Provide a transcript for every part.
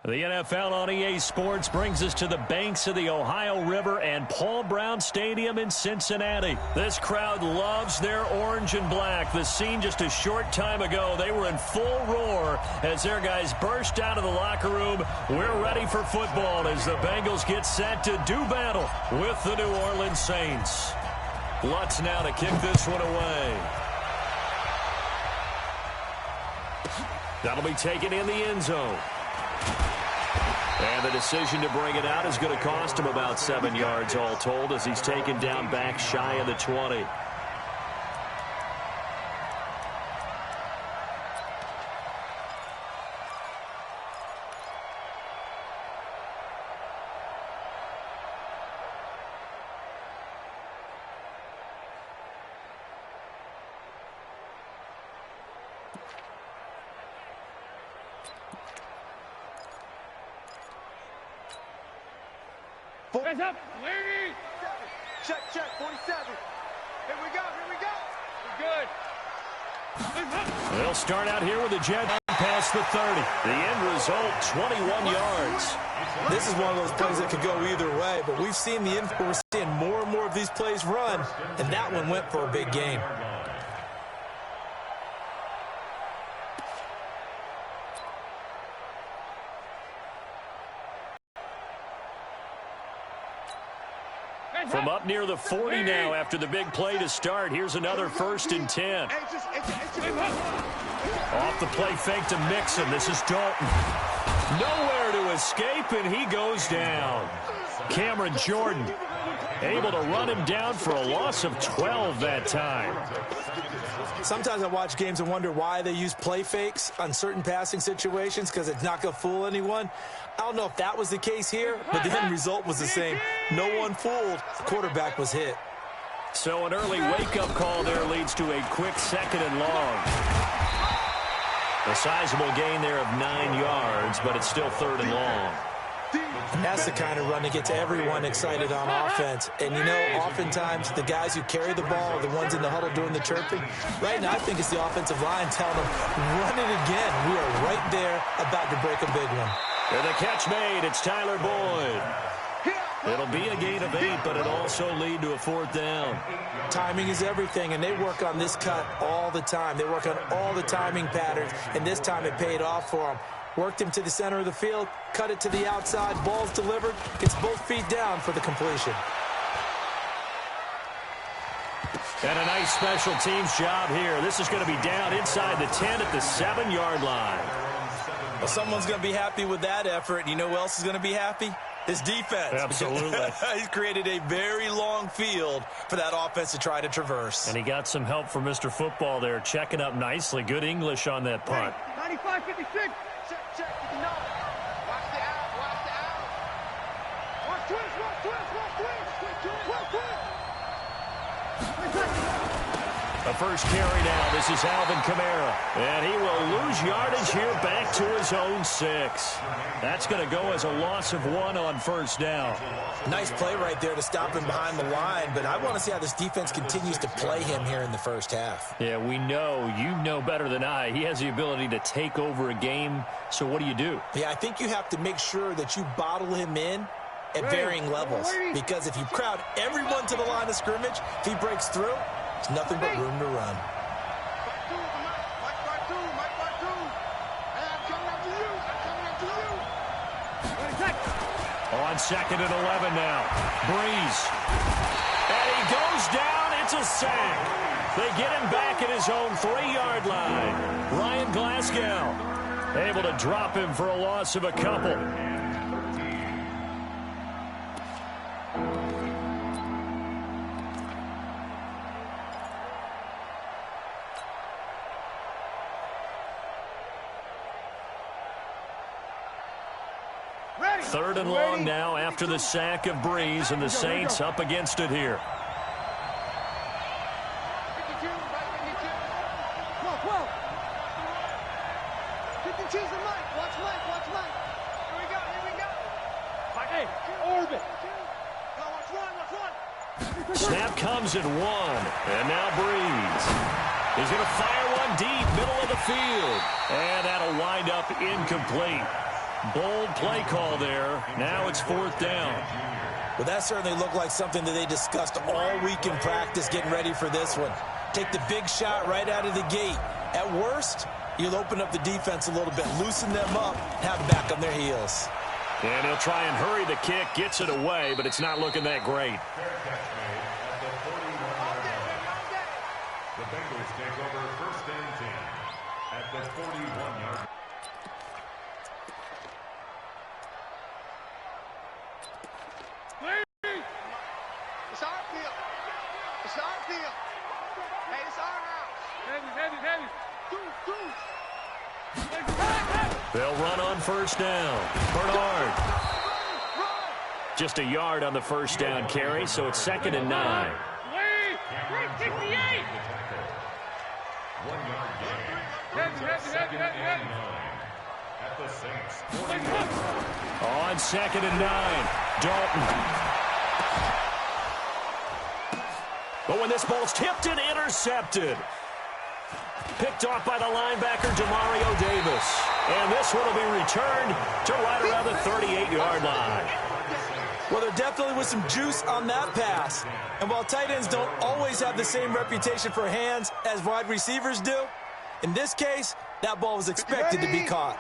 The NFL on EA Sports brings us to the banks of the Ohio River and Paul Brown Stadium in Cincinnati. This crowd loves their orange and black. The scene just a short time ago, they were in full roar as their guys burst out of the locker room. We're ready for football as the Bengals get set to do battle with the New Orleans Saints. Lutz now to kick this one away. That'll be taken in the end zone. And the decision to bring it out is going to cost him about 7 yards all told as he's taken down back shy of the 20. Hands up. Lady. Check, 47. Here we go. We're good. They'll start out here with a jet past the 30. The end result, 21 yards. This is one of those plays that could go either way, but we're seeing more and more of these plays run, and that one went for a big gain. From up near the 40 now after the big play to start. Here's another 1st and 10. Off the play fake to Mixon. This is Dalton. Nowhere to escape, and he goes down. Cameron Jordan able to run him down for a loss of 12 that time. Sometimes I watch games and wonder why they use play fakes on certain passing situations because it's not going to fool anyone. I don't know if that was the case here, but the end result was the same. No one fooled. The quarterback was hit. So an early wake-up call there leads to a quick 2nd and long. A sizable gain there of 9 yards, but it's still 3rd and long. That's the kind of run that gets everyone excited on offense. And, you know, oftentimes the guys who carry the ball are the ones in the huddle doing the chirping. Right now, I think it's the offensive line telling them, run it again. We are right there about to break a big one. And the catch made. It's Tyler Boyd. It'll be a gain of 8, but it'll also lead to a 4th down. Timing is everything, and they work on this cut all the time. They work on all the timing patterns, and this time it paid off for them. Worked him to the center of the field, cut it to the outside, ball's delivered, gets both feet down for the completion. And a nice special teams job here. This is going to be down inside the 10 at the 7-yard line. Well, someone's going to be happy with that effort, and you know who else is going to be happy? His defense. Absolutely. He's created a very long field for that offense to try to traverse. And he got some help from Mr. Football there, checking up nicely. Good English on that punt. 95-56. Check. No. Watch the out. Watch twist. A first carry now. This is Alvin Kamara. And he will lose yardage here back to his own 6. That's going to go as a loss of 1 on 1st down. Nice play right there to stop him behind the line, but I want to see how this defense continues to play him here in the first half. Yeah, we know. You know better than I. He has the ability to take over a game, so what do? Yeah, I think you have to make sure that you bottle him in at varying levels, because if you crowd everyone to the line of scrimmage, if he breaks through, there's nothing but room to run. On 2nd and 11 now. Breeze. And he goes down. It's a sack. They get him back at his own 3-yard line. Ryan Glasgow able to drop him for a loss of a couple. Third and long now after the sack of Breeze, and the Saints up against it here. Snap comes at 1, and now Breeze. He's going to fire one deep, middle of the field, and that'll wind up incomplete. Bold play call there. Now it's 4th down. Well, that certainly looked like something that they discussed all week in practice getting ready for this one. Take the big shot right out of the gate. At worst, you'll open up the defense a little bit, loosen them up, have them back on their heels. And he'll try and hurry the kick, gets it away, but it's not looking that great. The Bengals take over 1st and 10 at the 41-yard. It's our field. It's our field. Hey, it's our house. Heavy. They'll run on 1st down. Bernard. Just a yard on the 1st down carry, so it's 2nd and 9. 58. 1 yard gain. Brings up 2nd and 9 at the Saints. On 2nd and 9, Dalton. But when this ball's tipped and intercepted. Picked off by the linebacker, Demario Davis. And this one will be returned to right around the 38-yard line. Well, there definitely was some juice on that pass. And while tight ends don't always have the same reputation for hands as wide receivers do, in this case, that ball was expected to be caught.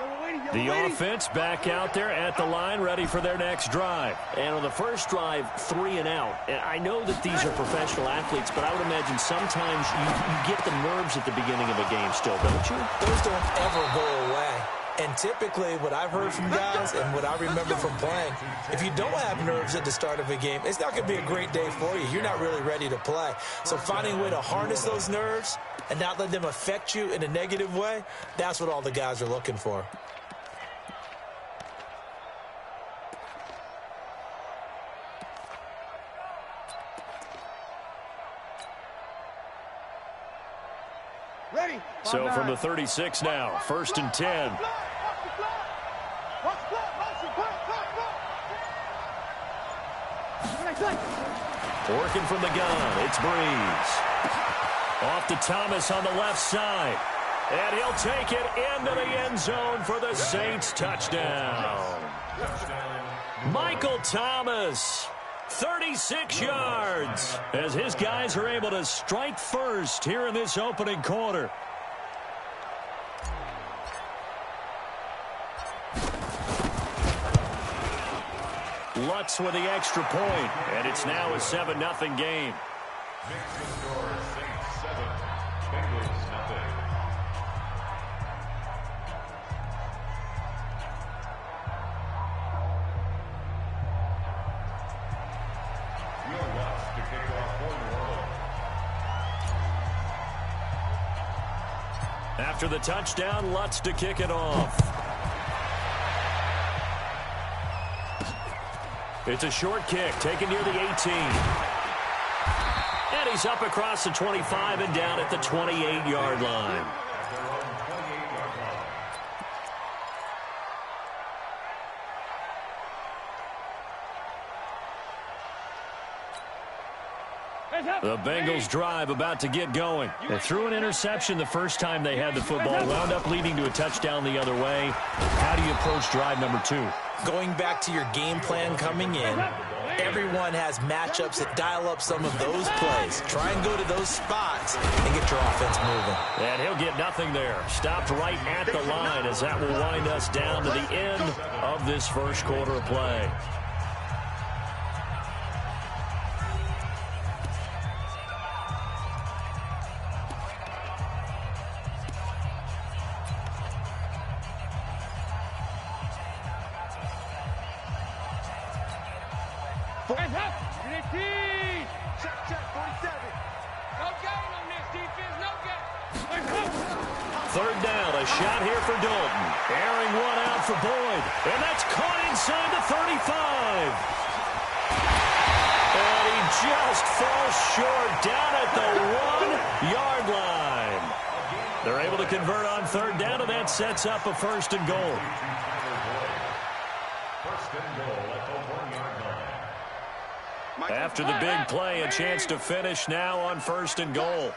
The offense back out there at the line, ready for their next drive. And on the first drive, 3 and out. And I know that these are professional athletes, but I would imagine sometimes you get the nerves at the beginning of a game still, don't you? Those don't ever go away. And typically, what I've heard from guys and what I remember from playing, if you don't have nerves at the start of a game, it's not going to be a great day for you. You're not really ready to play. So finding a way to harness those nerves and not let them affect you in a negative way, that's what all the guys are looking for. Ready. So from the 36 now, 1st and 10. Working from the gun, it's Breeze. Off to Thomas on the left side. And he'll take it into the end zone for the Saints touchdown. Michael Thomas, 36 yards, as his guys are able to strike first here in this opening quarter. Lutz with the extra point, and it's now a 7-0 game. Makes the score Saints 7, Bengals nothing. Will Lutz to kick off for New Orleans. After the touchdown, Lutz to kick it off. It's a short kick, taken near the 18. And he's up across the 25 and down at the 28-yard line. The Bengals drive about to get going. They threw an interception the first time they had the football, wound up leading to a touchdown the other way. How do you approach drive number 2? Going back to your game plan coming in, everyone has matchups that dial up some of those plays. Try and go to those spots and get your offense moving. And he'll get nothing there. Stopped right at the line as that will wind us down to the end of this first quarter of play. Third down, a shot here for Dalton. Airing one out for Boyd. And that's caught inside the 35. And he just falls short down at the 1-yard line. They're able to convert on third down, and that sets up a 1st and goal. After the big play, a chance to finish now on 1st and goal.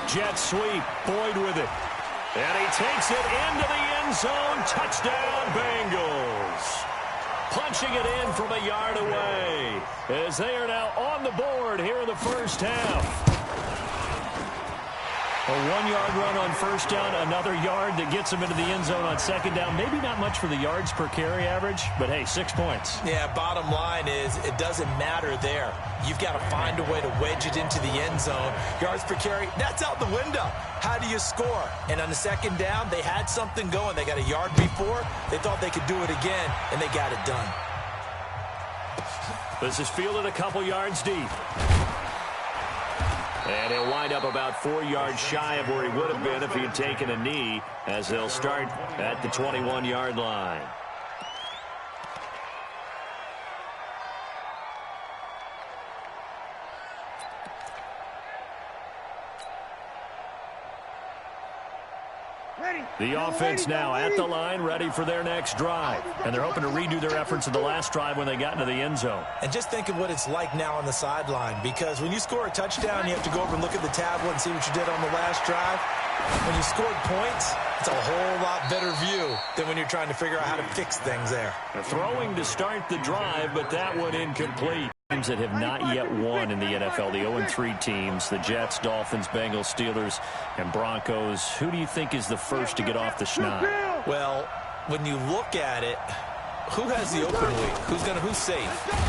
Jet sweep, Boyd with it. And he takes it into the end zone. Touchdown, Bengals. Punching it in from a yard away as they are now on the board here in the first half. A 1-yard run on first down, another yard that gets them into the end zone on second down. Maybe not much for the yards per carry average, but hey, 6 points. Yeah, bottom line is it doesn't matter there. You've got to find a way to wedge it into the end zone. Yards per carry, that's out the window. How do you score? And on the second down, they had something going. They got a yard before. They thought they could do it again, and they got it done. This is fielded a couple yards deep. And he'll wind up about 4 yards shy of where he would have been if he had taken a knee, as they'll start at the 21-yard line. The offense now at the line, ready for their next drive. And they're hoping to redo their efforts of the last drive when they got into the end zone. And just think of what it's like now on the sideline, because when you score a touchdown, you have to go over and look at the tablet and see what you did on the last drive. When you scored points, it's a whole lot better view than when you're trying to figure out how to fix things there. Throwing to start the drive, but that one incomplete. Teams that have not yet won in the NFL, the 0-3 teams, the Jets, Dolphins, Bengals, Steelers, and Broncos. Who do you think is the first to get off the schneid? Well, when you look at it, who has the open week? Who's safe?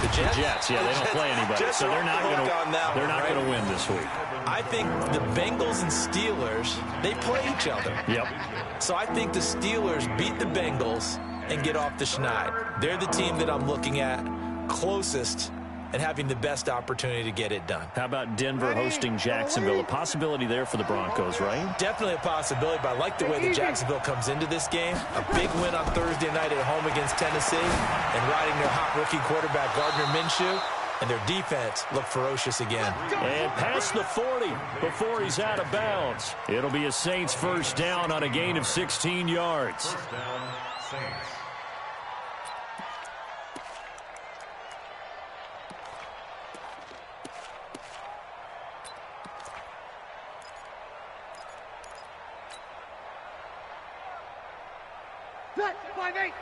The Jets? The Jets, yeah, they don't play anybody, so they're not going to win this week. I think the Bengals and Steelers, they play each other. Yep. So I think the Steelers beat the Bengals and get off the schneid. They're the team that I'm looking at closest and having the best opportunity to get it done. How about Denver hosting Jacksonville? A possibility there for the Broncos, right? Definitely a possibility, but I like the way that Jacksonville comes into this game. A big win on Thursday night at home against Tennessee, and riding their hot rookie quarterback, Gardner Minshew, and their defense look ferocious again. And past the 40 before he's out of bounds. It'll be a Saints first down on a gain of 16 yards. First down, Saints.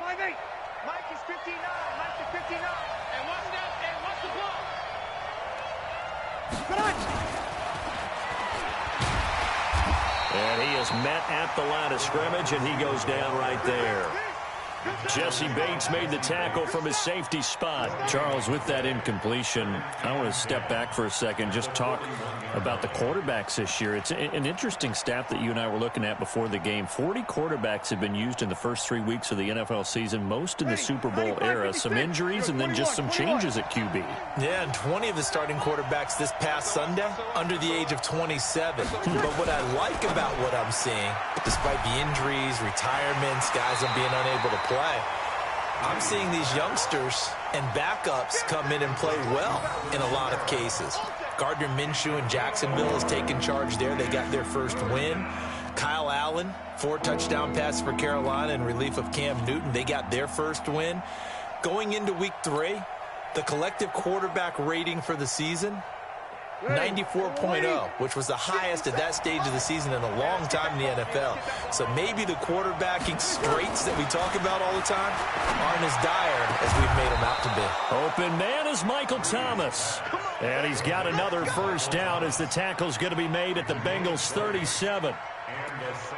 Five eight. Mike is 59. And what's that? And what's the block? And he is met at the line of scrimmage, and he goes down right there. Jesse Bates made the tackle from his safety spot. Charles, with that incompletion, I want to step back for a second, just talk about the quarterbacks this year. It's an interesting stat that you and I were looking at before the game. 40 quarterbacks have been used in the first 3 weeks of the NFL season, most in the Super Bowl era. Some injuries and then just some changes at QB. Yeah, and 20 of the starting quarterbacks this past Sunday under the age of 27. But what I like about what I'm seeing, despite the injuries, retirements, guys being unable to play, I'm seeing these youngsters and backups come in and play well in a lot of cases. Gardner Minshew in Jacksonville has taken charge there. They got their first win. Kyle Allen, 4 touchdown passes for Carolina in relief of Cam Newton. They got their first win. Going into week 3, the collective quarterback rating for the season, 94.0, which was the highest at that stage of the season in a long time in the NFL. So maybe the quarterbacking straits that we talk about all the time aren't as dire as we've made them out to be. Open man is Michael Thomas. And he's got another first down as the tackle's going to be made at the Bengals 37.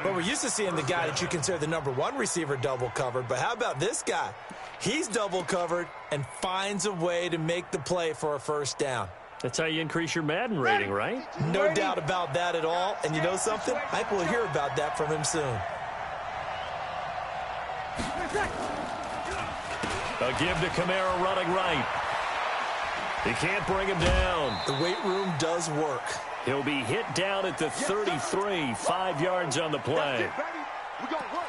But we're used to seeing the guy that you consider the #1 receiver double covered. But how about this guy? He's double covered and finds a way to make the play for a first down. That's how you increase your Madden rating, right? No doubt about that at all. And you know something? I think we'll hear about that from him soon. A give to Kamara running right. He can't bring him down. The weight room does work. He'll be hit down at the 33, 5 yards on the play. We're going to work.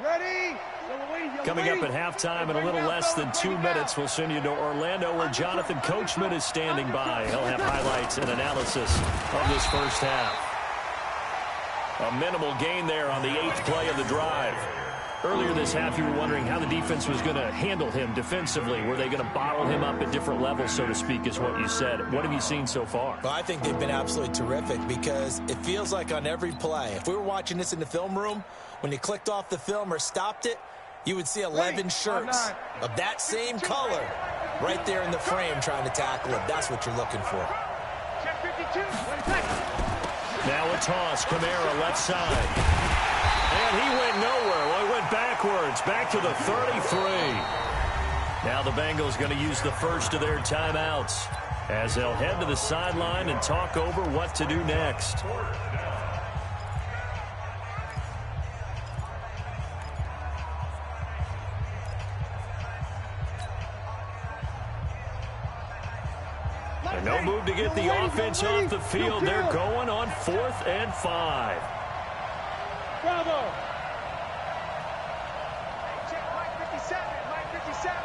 Ready? Coming up at halftime in a little less than 2 minutes, we'll send you to Orlando where Jonathan Coachman is standing by. He'll have highlights and analysis of this first half. A minimal gain there on the 8th play of the drive. Earlier this half, you were wondering how the defense was going to handle him defensively. Were they going to bottle him up at different levels, so to speak, is what you said. What have you seen so far? Well, I think they've been absolutely terrific because it feels like on every play, if we were watching this in the film room, when you clicked off the film or stopped it, you would see 11 shirts of that same color right there in the frame trying to tackle him. That's what you're looking for. Now a toss. Kamara left side. And he went nowhere. Well, he went backwards. Back to the 33. Now the Bengals going to use the first of their timeouts as they'll head to the sideline and talk over what to do next. No move to get the offense off the field. They're going on 4th and 5. Bravo. Check Mike 57. Mike 57.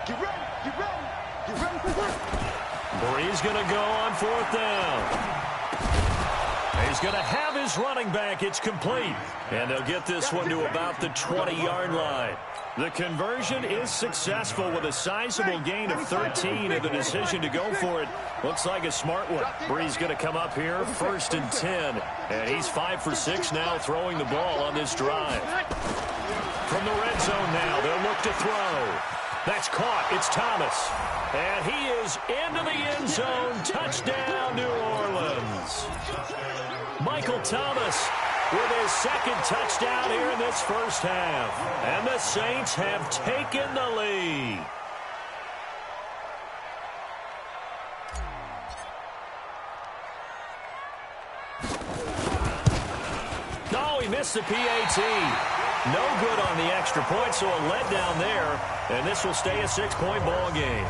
Get ready. Get ready. Get ready for work. Bree's going to go on 4th down. He's going to have his running back. It's complete. And they'll get this one to about the 20-yard line. The conversion is successful with a sizable gain of 13 and the decision to go for it. Looks like a smart one. Bree's going to come up here 1st and 10. And he's 5 for 6 now throwing the ball on this drive. From the red zone now, they'll look to throw. That's caught. It's Thomas. And he is into the end zone. Touchdown, New Orleans. Michael Thomas with his second touchdown here in this first half. And the Saints have taken the lead. No, he missed the PAT. No good on the extra point, so a letdown there. And this will stay a 6-point ball game.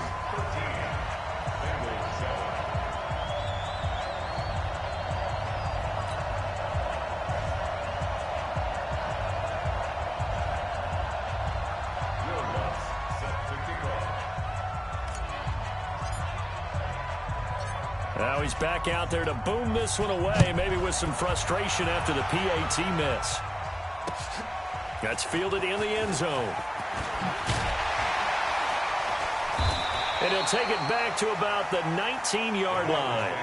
Now he's back out there to boom this one away, maybe with some frustration after the PAT miss. That's fielded in the end zone. And he'll take it back to about the 19-yard line.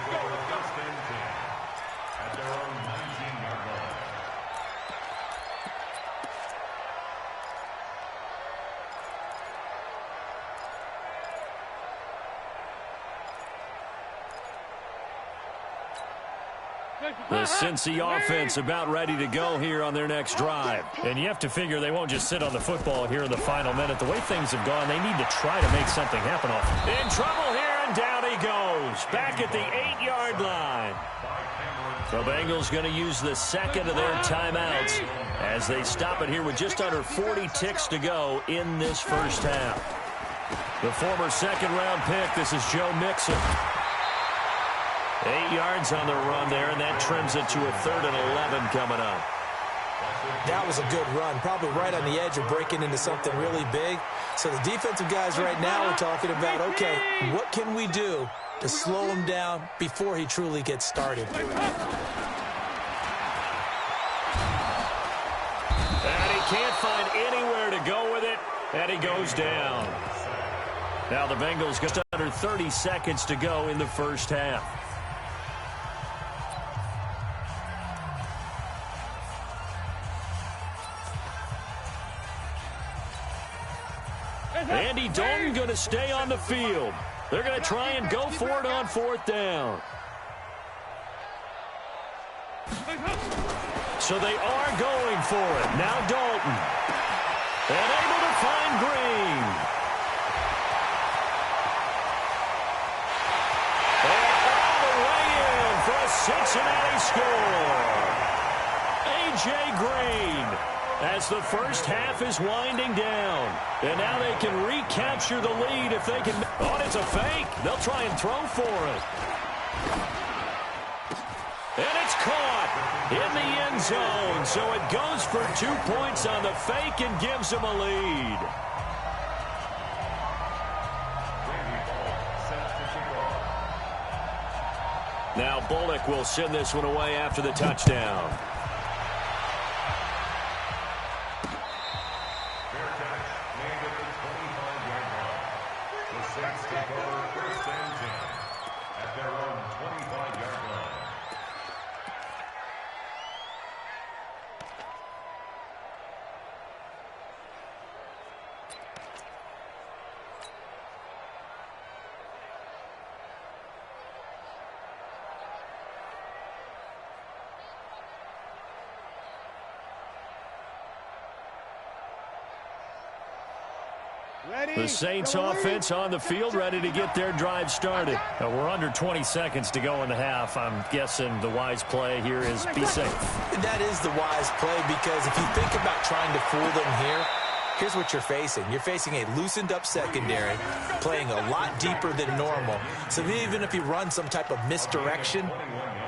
The Cincy offense about ready to go here on their next drive. And you have to figure they won't just sit on the football here in the final minute. The way things have gone, they need to try to make something happen off. In trouble here, and down he goes. Back at the 8-yard line. The Bengals going to use the second of their timeouts as they stop it here with just under 40 ticks to go in this first half. The former second-round pick, this is Joe Mixon. 8 yards on the run there, and that trims it to a 3rd and 11 coming up. That was a good run, probably right on the edge of breaking into something really big. So the defensive guys right now are talking about, okay, what can we do to slow him down before he truly gets started? And he can't find anywhere to go with it, and he goes down. Now the Bengals just under 30 seconds to go in the first half. Andy Dalton going to stay on the field. They're going to try and go for it on 4th down. So they are going for it. Now Dalton. And able to find Green. And all the way in for a Cincinnati score. A.J. Green. As the first half is winding down. And now they can recapture the lead if they can. Oh, it's a fake. They'll try and throw for it. And it's caught. in the end zone. So it goes for 2 points on the fake and gives them a lead. Now Bullock will send this one away after the touchdown. The Saints offense on the field, ready to get their drive started. We're under 20 seconds to go in the half. I'm guessing the wise play here is be safe. That is the wise play, because if you think about trying to fool them here, here's what you're facing. You're facing a loosened up secondary, playing a lot deeper than normal. So even if you run some type of misdirection,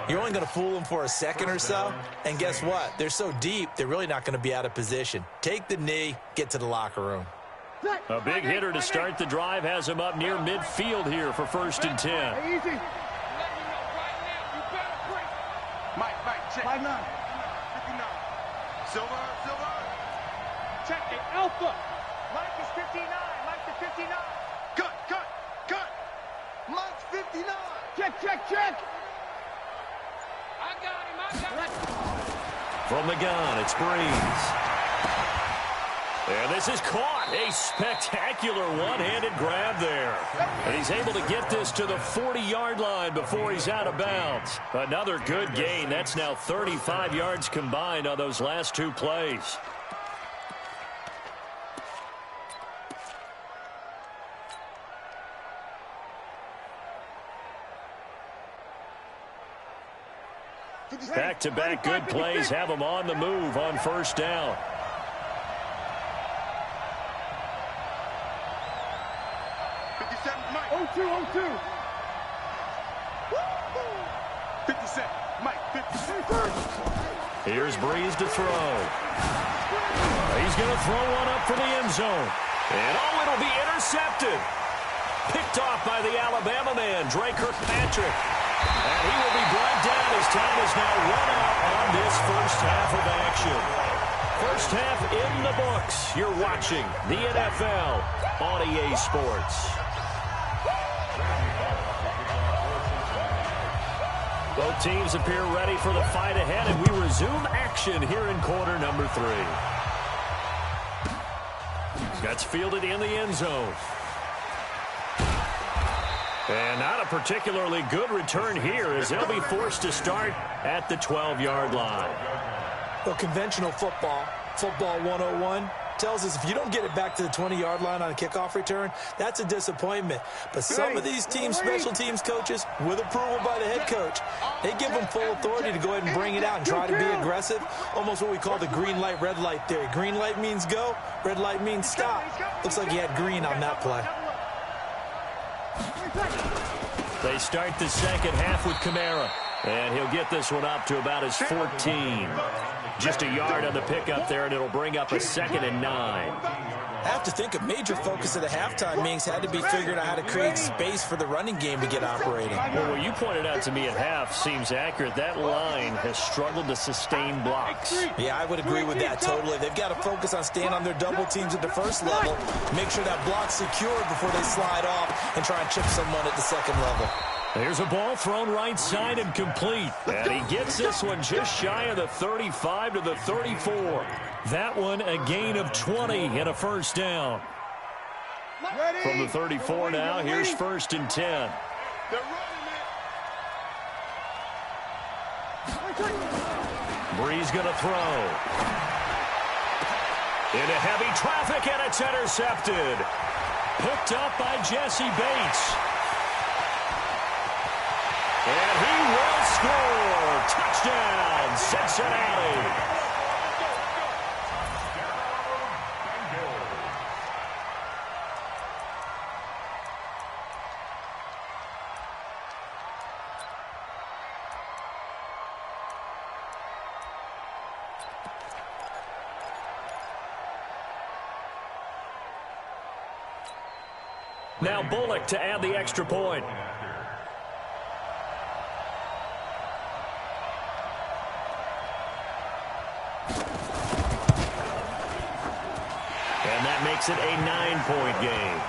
you're only going to fool them for a second or so. And guess what? They're so deep, they're really not going to be out of position. Take the knee, get to the locker room. A big hitter to start the drive has him up near midfield here for 1st and 10. Mike, check. 5-9. 59. Silver. Check it, Alpha. Mike is 59. Mike is 59. Cut. Mike's 59. Check. I got him. From the gun, it's Breeze. And this is caught. A spectacular one-handed grab there. And he's able to get this to the 40-yard line before he's out of bounds. Another good gain. That's now 35 yards combined on those last 2 plays. Back-to-back good plays have him on the move on 1st down. 0-2. 57. Mike, 57. Here's Breeze to throw. He's going to throw one up for the end zone. And it'll be intercepted. Picked off by the Alabama man, Dre Kirkpatrick. And he will be brought down as time is now run out on this first half of action. First half in the books. You're watching the NFL on EA Sports. Both teams appear ready for the fight ahead, and we resume action here in quarter number 3. Gets fielded in the end zone. And not a particularly good return here, as they'll be forced to start at the 12-yard line. Well, conventional football 101, tells us if you don't get it back to the 20-yard line on a kickoff return, that's a disappointment. But some of these teams, special teams coaches, with approval by the head coach, they give them full authority to go ahead and bring it out and try to be aggressive, almost what we call the green light, red light theory. Green light means go, red light means stop. Looks like he had green on that play. They start the second half with Kamara, and he'll get this one up to about his 14. Just a yard on the pickup there, and it'll bring up a 2nd and 9. I have to think a major focus of the halftime meetings had to be figuring out how to create space for the running game to get operating. Well, what you pointed out to me at half seems accurate. That line has struggled to sustain blocks. Yeah, I would agree with that totally. They've got to focus on staying on their double teams at the first level, make sure that block's secured before they slide off and try and chip someone at the second level. There's a ball thrown right side and complete. And he gets this one just shy of the 35 to the 34. That one a gain of 20 and a first down. From the 34 now, here's 1st and 10. Breeze going to throw. Into heavy traffic, and it's intercepted. Picked up by Jesse Bates. And he will score. Touchdown, Cincinnati. Now Bullock to add the extra point. And that makes it a 9-point game.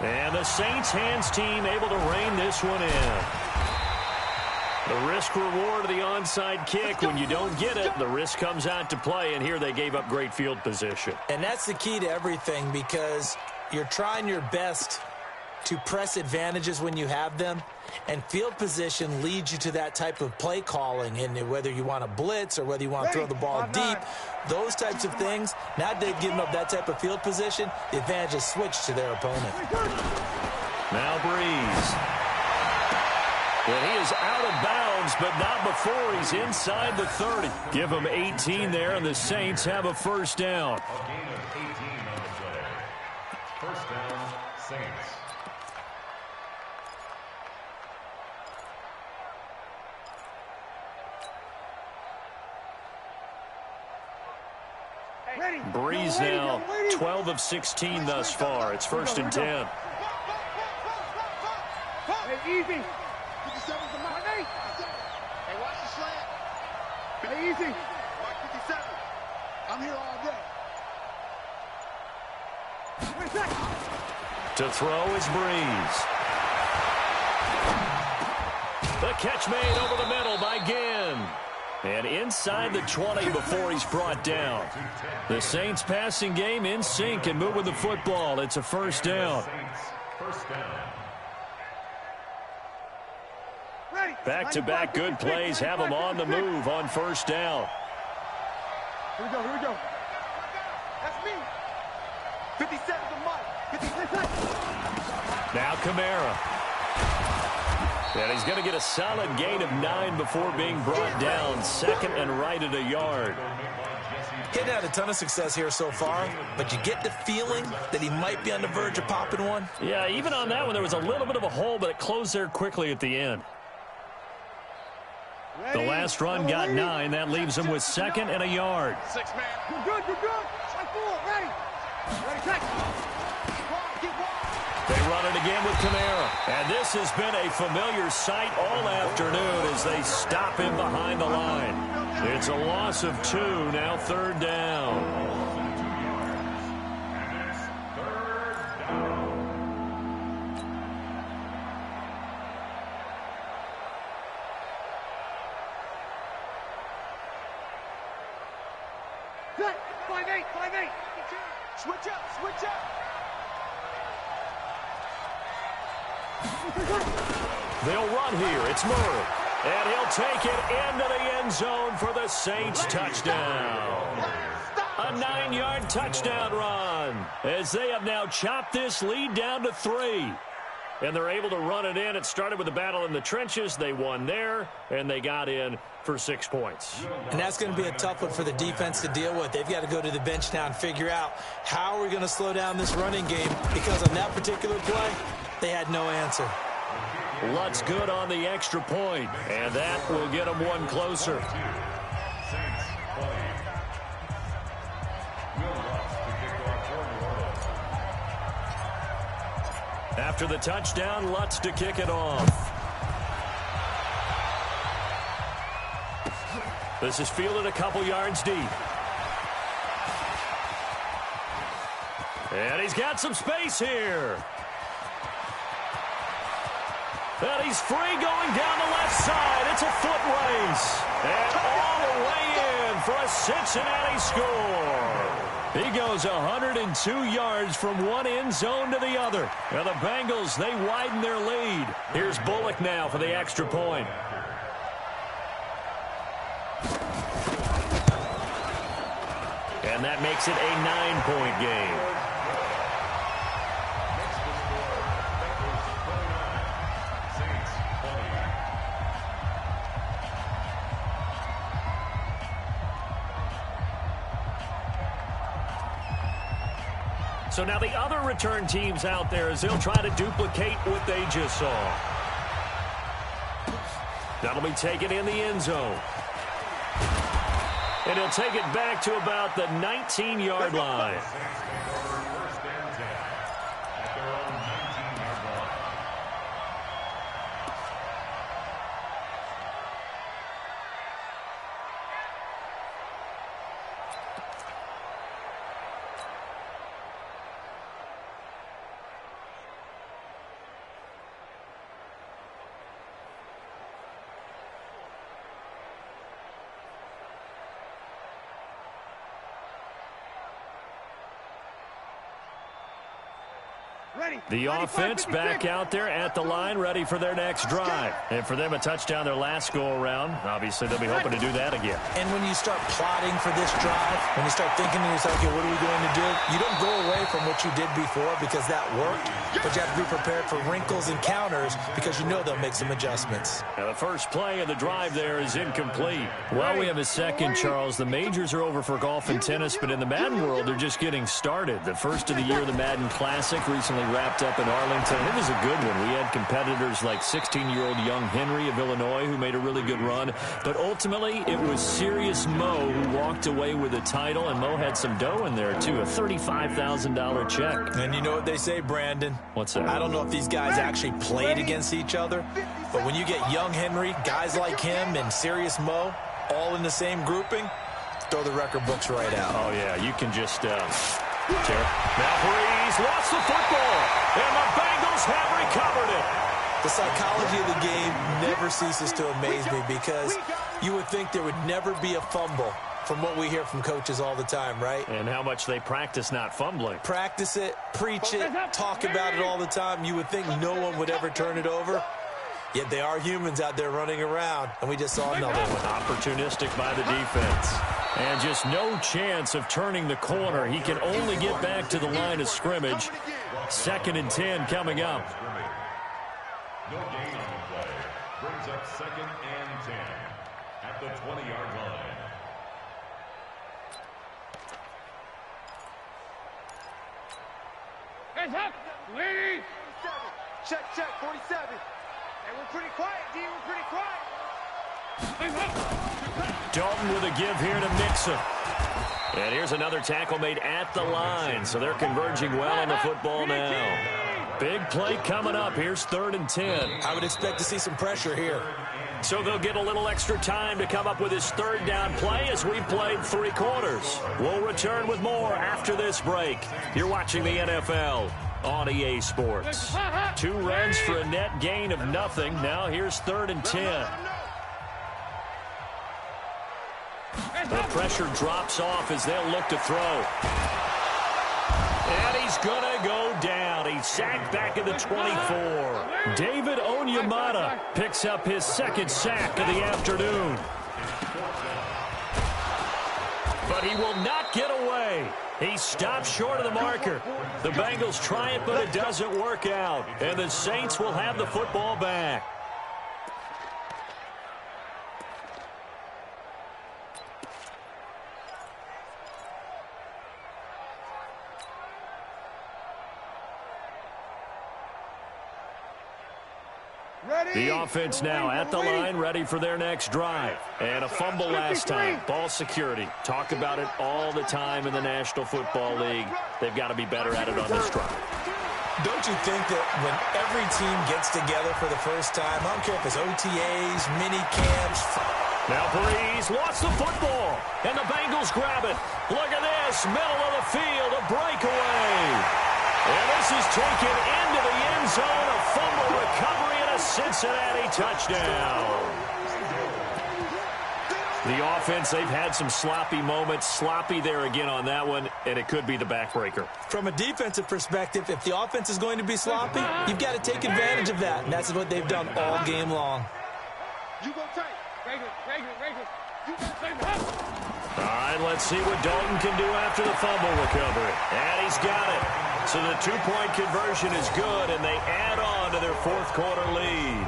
And the Saints hands team able to rein this one in. The risk reward of the onside kick. When you don't get it, the risk comes out to play, and here they gave up great field position. And that's the key to everything, because you're trying your best to press advantages when you have them, and field position leads you to that type of play calling, and whether you want to blitz or whether you want to throw the ball deep, those types of things. Now they've given up that type of field position, the advantage is switched to their opponent. Now Breeze. And he is out of bounds, but not before he's inside the 30. Give him 18 there, and the Saints have a first down. A gain of 18 on the play. First down, Saints. Breeze now 12 of 16 thus far. It's first and 10. Hey, easy. 57's the mark. Hey, watch the slant. Hey, easy. Mark 57. I'm here all day. Wait a second. To throw is Breeze. The catch made over the middle by Ginn. And inside the 20 before he's brought down. The Saints passing game in sync and moving the football. It's a first down. First down. Back-to-back good plays have them on the move on first down. Here we go, here we go. That's me. 57's the mark. 57. Now Kamara. And he's going to get a solid gain of 9 before being brought down. Second and right at a yard. He's had a ton of success here so far, but you get the feeling that he might be on the verge of popping one. Yeah, even on that one, there was a little bit of a hole, but it closed there quickly at the end. The last run got 9. That leaves him with second and a yard. 6 man. You're good, you're good. Strike forward, ready. Ready, check. They run it again with Kamara. And this has been a familiar sight all afternoon as they stop him behind the line. It's a loss of 2, now third down. Set. 5-8, 5-8. Switch up, switch up. They'll run here. It's Murray. And he'll take it into the end zone for the Saints touchdown. A 9-yard touchdown run as they have now chopped this lead down to 3. And they're able to run it in. It started with a battle in the trenches. They won there, and they got in for 6 points. And that's going to be a tough one for the defense to deal with. They've got to go to the bench now and figure out how we're going to slow down this running game, because on that particular play, they had no answer. Lutz good on the extra point, and that will get them one closer. After the touchdown, Lutz to kick it off. This is fielded a couple yards deep. And he's got some space here. And he's free going down the left side. It's a foot race. And all the way in for a Cincinnati score. He goes 102 yards from one end zone to the other. Now the Bengals, they widen their lead. Here's Bullock now for the extra point. And that makes it a 9-point game. So now the other return teams out there as they'll try to duplicate what they just saw. That'll be taken in the end zone. And he'll take it back to about the 19-yard line. The offense back out there at the line, ready for their next drive. And for them, a touchdown their last go-around. Obviously, they'll be hoping to do that again. And when you start plotting for this drive, when you start thinking to yourself, okay, what are we going to do? You don't go away from what you did before because that worked, but you have to be prepared for wrinkles and counters because you know they'll make some adjustments. Now, the first play of the drive there is incomplete. Well, we have a second, Charles. The majors are over for golf and tennis, but in the Madden world, they're just getting started. The first of the year, the Madden Classic, recently wrapped up in Arlington. It was a good one. We had competitors like 16-year-old young Henry of Illinois who made a really good run. But ultimately, it was Serious Mo who walked away with the title, and Mo had some dough in there, too, a $35,000 check. And you know what they say, Brandon? What's that? I don't know if these guys actually played against each other, but when you get young Henry, guys like him, and Serious Mo all in the same grouping, throw the record books right out. Oh, yeah, you can just now Breeze lost the football, and the Bengals have recovered it. The psychology of the game never ceases to amaze me because you would think there would never be a fumble from what we hear from coaches all the time, right? And how much they practice not fumbling. Practice it, preach it, talk about it all the time. You would think no one would ever turn it over. Yet they are humans out there running around, and we just saw another one. Opportunistic by the defense. And just no chance of turning the corner. He can only get back to the line of scrimmage. 2nd and 10 coming up. No gain on the play. Brings up 2nd and 10 at the 20-yard line. Hands up, ladies. Check, 47. Hey, we're pretty quiet, D. We're pretty quiet. Dalton with a give here to Mixon. And here's another tackle made at the line. So they're converging well on the football now. Big play coming up. Here's 3rd and 10. I would expect to see some pressure here. So they'll get a little extra time to come up with his 3rd down play as we played 3 quarters. We'll return with more after this break. You're watching the NFL on EA Sports. 2 runs for a net gain of nothing. Now here's 3rd and 10. The pressure drops off as they'll look to throw. And he's going to go down. He's sacked back at the 24. David Onyemata picks up his 2nd sack of the afternoon. But he will not get away. He stops short of the marker. The Bengals try it, but it doesn't work out. And the Saints will have the football back. The offense now at the line, ready for their next drive. And a fumble last time. Ball security. Talk about it all the time in the National Football League. They've got to be better at it on this drive. Don't you think that when every team gets together for the first time, I don't care if it's OTAs, mini camps. Now Breeze lost the football, and the Bengals grab it. Look at this, middle of the field, a breakaway. And this is taken into the end zone, a fumble recovery and a Cincinnati touchdown. The offense, they've had some sloppy moments. Sloppy there again on that one, and it could be the backbreaker. From a defensive perspective, if the offense is going to be sloppy, you've got to take advantage of that, and that's what they've done all game long. You go take. All right, let's see what Dalton can do after the fumble recovery. And he's got it. So the 2-point conversion is good, and they add on to their 4th quarter lead.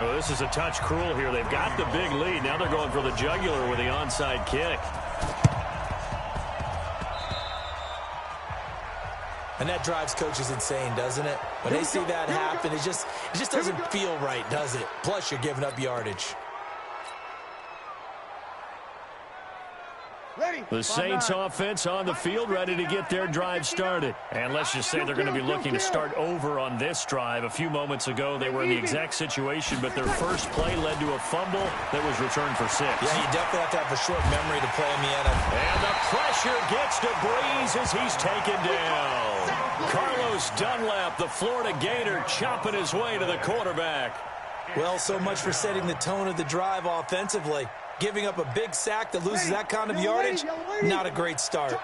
Oh, this is a touch cruel here. They've got the big lead. Now they're going for the jugular with the onside kick. And that drives coaches insane, doesn't it? When they see that happen, it just doesn't feel right, does it? Plus, you're giving up yardage. The Saints offense on the field, ready to get their drive started. And let's just say they're going to be looking to start over on this drive. A few moments ago, they were in the exact situation, but their first play led to a fumble that was returned for 6. Yeah, you definitely have to have a short memory to play in the NFL. And the pressure gets to Breeze as he's taken down. Carlos Dunlap, the Florida Gator, chopping his way to the quarterback. Well, so much for setting the tone of the drive offensively. Giving up a big sack that loses that kind of yardage, not a great start.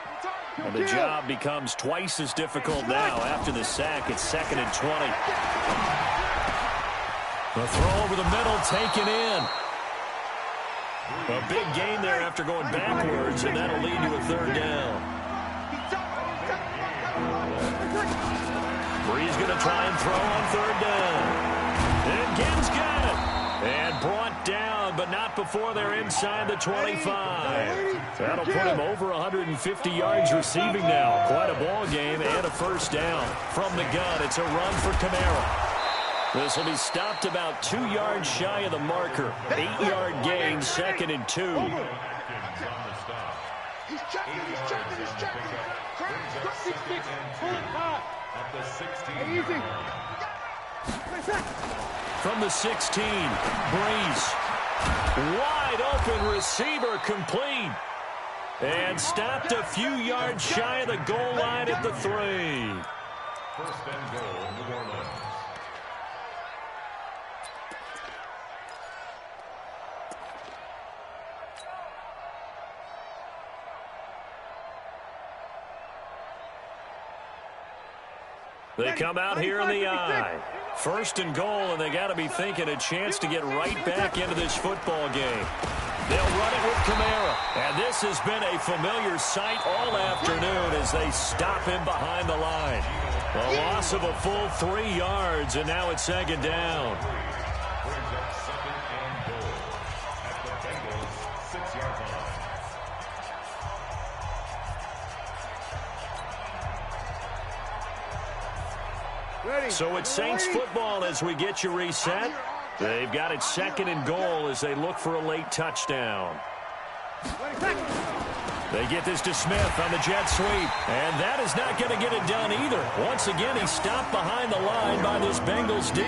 And the job becomes twice as difficult now. After the sack, it's 2nd and 20. The throw over the middle, taken in. A big gain there after going backwards, and that'll lead to a 3rd down. Breeze going to try and throw on 3rd down. And Gibbs got it. And brought down, but not before they're inside the 25. That'll put him over 150 yards receiving now. Quite a ball game and a 1st down. From the gun, it's a run for Kamara. This will be stopped about 2 yards shy of the marker. 8-yard gain, 2nd and 2. He's checking. At the 16. Easy. From the 16, Breeze. Wide open receiver complete. And stopped a few yards shy of the goal line at the 3. 1st and goal, New Orleans. They come out here in the I. 1st and goal, and they got to be thinking a chance to get right back into this football game. They'll run it with Kamara. And this has been a familiar sight all afternoon as they stop him behind the line. A loss of a full 3 yards, and now it's 2nd down. Brings up 2nd and goal at the Bengals' 6-yard line. So it's Saints football as we get you reset. They've got it 2nd and goal as they look for a late touchdown. They get this to Smith on the jet sweep. And that is not going to get it done either. Once again, he's stopped behind the line by this Bengals D.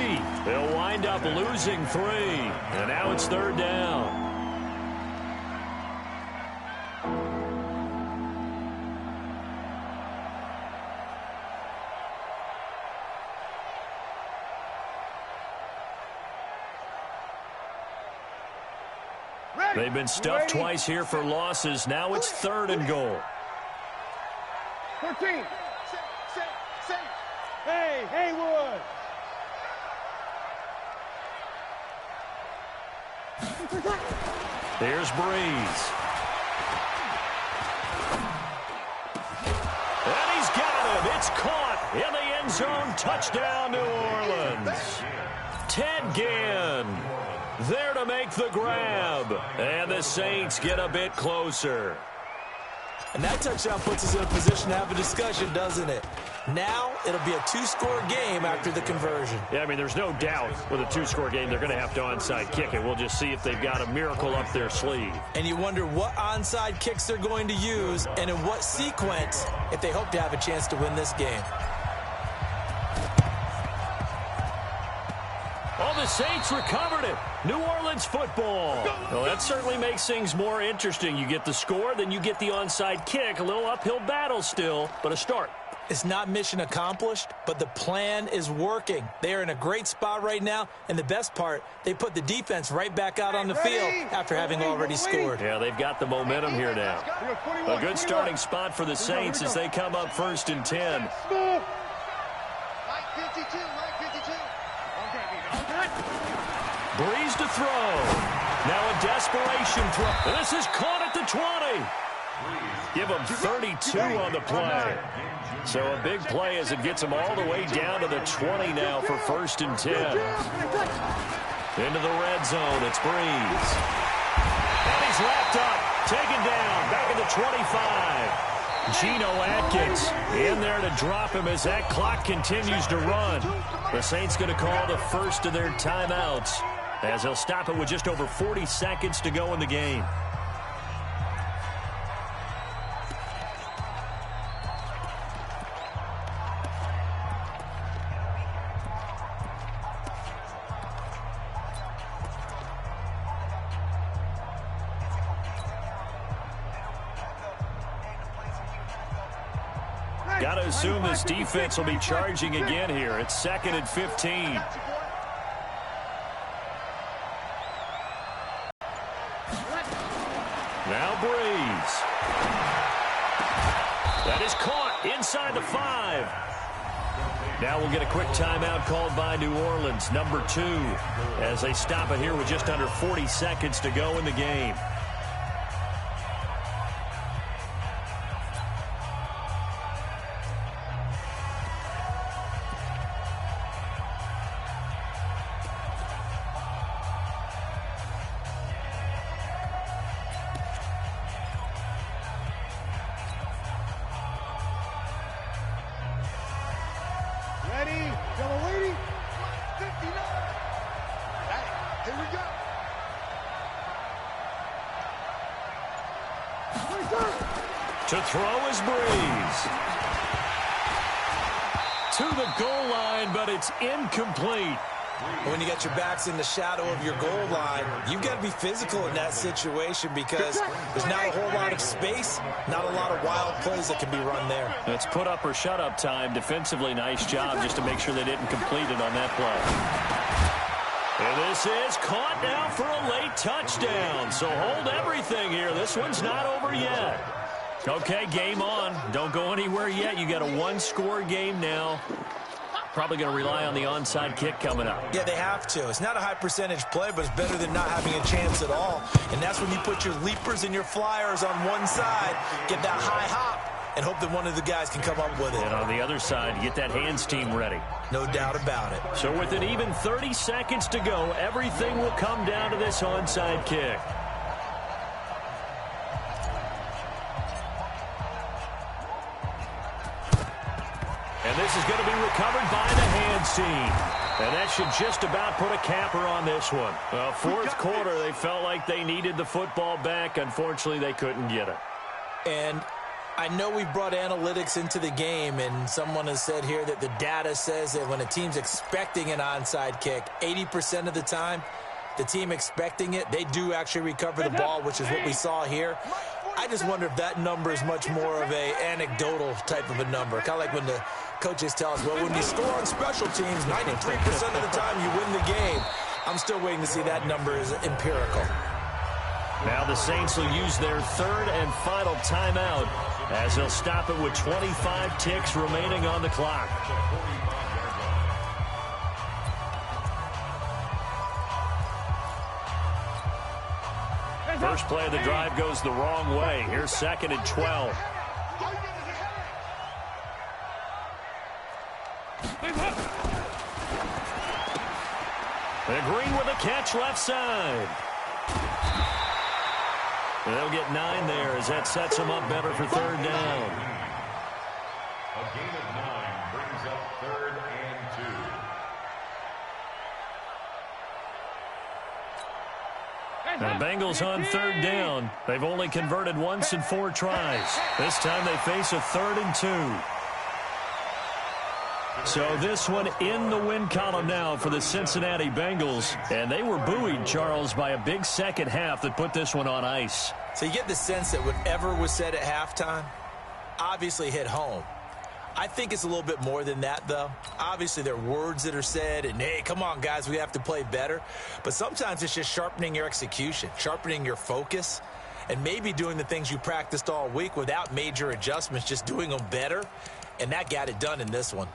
They'll wind up losing 3. And now it's 3rd down. They've been stuffed twice here for losses. Now it's 3rd and goal. 13. Hey, Haywood. Here's Breeze. And he's got him. It's caught in the end zone. Touchdown, New Orleans. Ted Ginn there to make the grab. And the Saints get a bit closer. And that touchdown puts us in a position to have a discussion, doesn't it? Now it'll be a 2-score game after the conversion. Yeah, I mean, there's no doubt with a 2-score game they're going to have to onside kick it. We'll just see if they've got a miracle up their sleeve. And you wonder what onside kicks they're going to use and in what sequence if they hope to have a chance to win this game. Oh, the Saints recovered it. New Orleans football. Well, that certainly makes things more interesting. You get the score, then you get the onside kick. A little uphill battle still, but a start. It's not mission accomplished, but the plan is working. They are in a great spot right now, and the best part, they put the defense right back out on the field after having already scored. Yeah, they've got the momentum here now. A good starting spot for the Saints as they come up 1st and 10. Mike 52, Mike 52. Breeze to throw. Now a desperation throw. This is caught at the 20. Give him 32 on the play. So a big play as it gets him all the way down to the 20 now for 1st and 10. Into the red zone, it's Breeze. And he's wrapped up, taken down, back at the 25. Geno Atkins in there to drop him as that clock continues to run. The Saints going to call the first of their timeouts as they'll stop it with just over 40 seconds to go in the game. Got to assume this defense will be charging again here. It's 2nd and 15. Now Breeze. That is caught inside the 5. Now we'll get a quick timeout called by New Orleans, number 2, as they stop it here with just under 40 seconds to go in the game. To throw is Breeze. To the goal line, but it's incomplete. When you got your backs in the shadow of your goal line, you've got to be physical in that situation because there's not a whole lot of space, not a lot of wild plays that can be run there. It's put up or shut up time. Defensively, nice job just to make sure they didn't complete it on that play. And this is caught now for a late touchdown. So hold everything here. This one's not over yet. Okay, game on. Don't go anywhere yet. You got a one-score game now. Probably going to rely on the onside kick coming up. Yeah, they have to. It's not a high-percentage play, but it's better than not having a chance at all. And that's when you put your leapers and your flyers on one side, get that high hop, and hope that one of the guys can come up with it. And on the other side, get that hands team ready. No doubt about it. So with an even 30 seconds to go, everything will come down to this onside kick. And this is going to be recovered by the hands team. And that should just about put a capper on this one. Well, fourth quarter, they felt like they needed the football back. Unfortunately, they couldn't get it. And I know we brought analytics into the game, and someone has said here that the data says that when a team's expecting an onside kick, 80% of the time, the team expecting it, they do actually recover the ball, which is what we saw here. I just wonder if that number is much more of a anecdotal type of a number. Kind of like when the coaches tell us, well, when you score on special teams, 93% of the time you win the game. I'm still waiting to see that number is empirical. Now the Saints will use their third and final timeout as they'll stop it with 25 ticks remaining on the clock. First play of the drive goes the wrong way. Here's 2nd and 12. And Green with a catch left side. They'll get 9 there as that sets them up better for third down. A gain of 9 brings up 3rd and 2. Now, Bengals on third down. They've only converted once in 4 tries. This time they face a 3rd and 2. So this one in the win column now for the Cincinnati Bengals. And they were buoyed, Charles, by a big second half that put this one on ice. So you get the sense that whatever was said at halftime obviously hit home. I think it's a little bit more than that, though. Obviously, there are words that are said, and, hey, come on, guys, we have to play better. But sometimes it's just sharpening your execution, sharpening your focus, and maybe doing the things you practiced all week without major adjustments, just doing them better. And that got it done in this one.